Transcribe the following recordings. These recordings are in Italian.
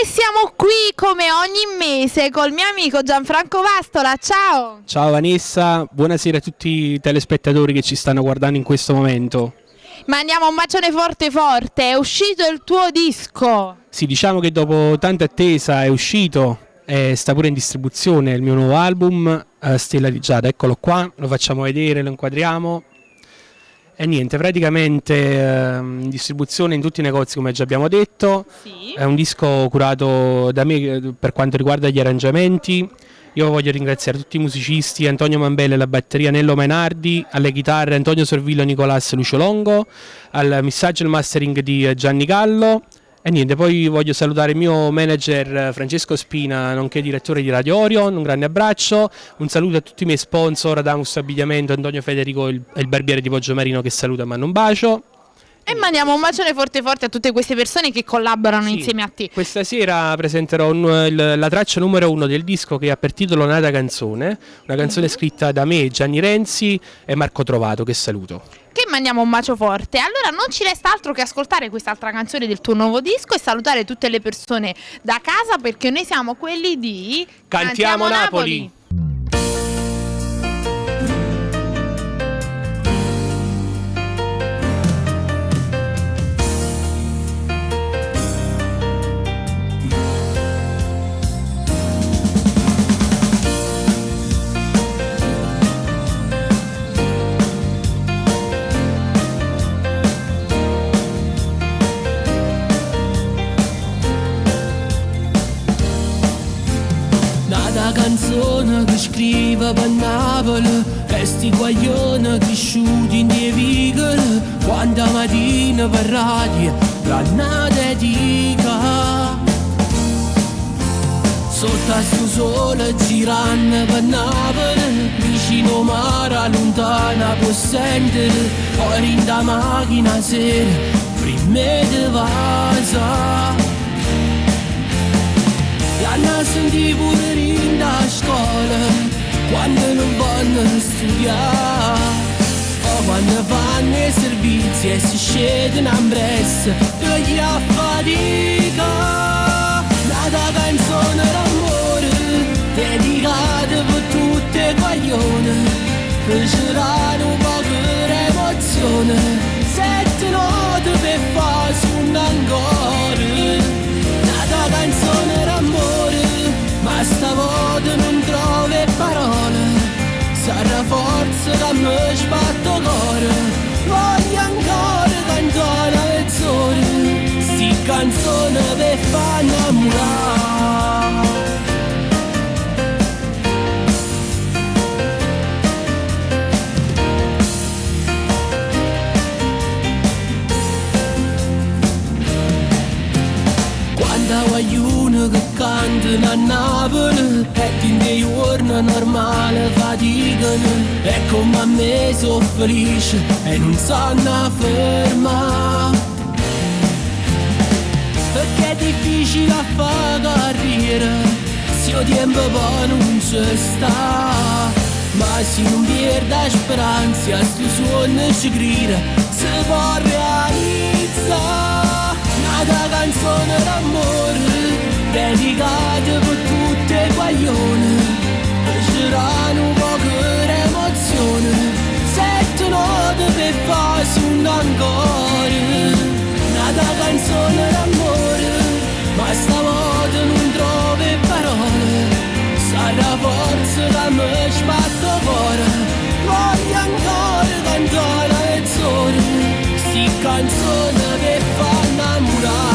E siamo qui come ogni mese col mio amico Gianfranco Vastola, ciao! Ciao Vanessa, buonasera a tutti i telespettatori che ci stanno guardando in questo momento. Mandiamo un bacione forte forte, è uscito il tuo disco! Sì, diciamo che dopo tanta attesa è uscito e sta pure in distribuzione il mio nuovo album, Stella di Giada, eccolo qua, lo facciamo vedere, lo inquadriamo. E niente, praticamente in distribuzione in tutti i negozi come già abbiamo detto. Sì. È un disco curato da me per quanto riguarda gli arrangiamenti. Io voglio ringraziare tutti i musicisti, Antonio Mambelle alla batteria, Nello Mainardi, alle chitarre Antonio Sorvillo, Nicolas Lucio Longo, al missaggio e al mastering di Gianni Gallo. E niente, poi voglio salutare il mio manager Francesco Spina, nonché direttore di Radio Orion, un grande abbraccio, un saluto a tutti i miei sponsor, Adamus Abbigliamento, Antonio Federico e il barbiere di Poggiomarino che saluta e manda un bacio. E mandiamo un bacione forte forte a tutte queste persone che collaborano insieme a te. Questa sera presenterò la traccia numero 1 del disco che ha per titolo Nata Canzone, una canzone scritta da me, Gianni Renzi e Marco Trovato, che saluto. Che mandiamo un bacio forte. Allora non ci resta altro che ascoltare quest'altra canzone del tuo nuovo disco e salutare tutte le persone da casa, perché noi siamo quelli di Cantiamo Napoli. Canzone che scrive per Napoli e sti guaglioni cresciuti in dei vicoli, quanta mattina per radio l'annata dica sotto a sto sole girando per Napoli, vicino mare lontana può sentire fuori in da macchina sera prima di vasa. L'hanno sentito pure da scuola quando non vanno studiare, o quando fanno i servizi e si scedono a bressa per chi ha fatica. Nata canzone d'amore dedicata per tutte guaglione, per girare un po' per emozione, 7 note per fare su ancora. Nata canzone d'amore, ma stavolta non trovo parole, sarà forza che mi sbatto cuore, voglio ancora cantare una mezz'ora, sti canzone per far innamorare. Da guaglione che cantano a Napoli e in dei giorni normali faticano, e come a me sono felice e non sanno fermare, perché è difficile a fare carriera se il tempo poi non ci sta, ma se non perde speranza a sto sogno ci crede si può realizzare. Nata canzone d'amore dedicata per tutte guaglione, per girare un po' per emozione, 7 note per farsi un ancora. Nata canzone d'amore, ma stavolta non trovo parole, sarà forza che mi sbatto cuore, voglio ancora cantare una mezz'ora, sti canzone per far innamorare.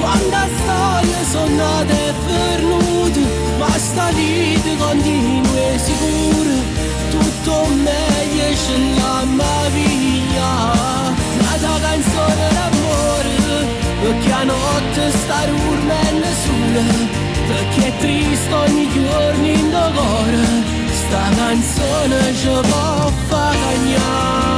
Quante storie sono nate e vernute, ma sta vita continua e sicura, tutto meglio ce l'ha via. Nata canzone d'amore, perché a notte sta dormendo sola, perché è triste ogni giorno in cuore, sta canzone ci può far cagnare.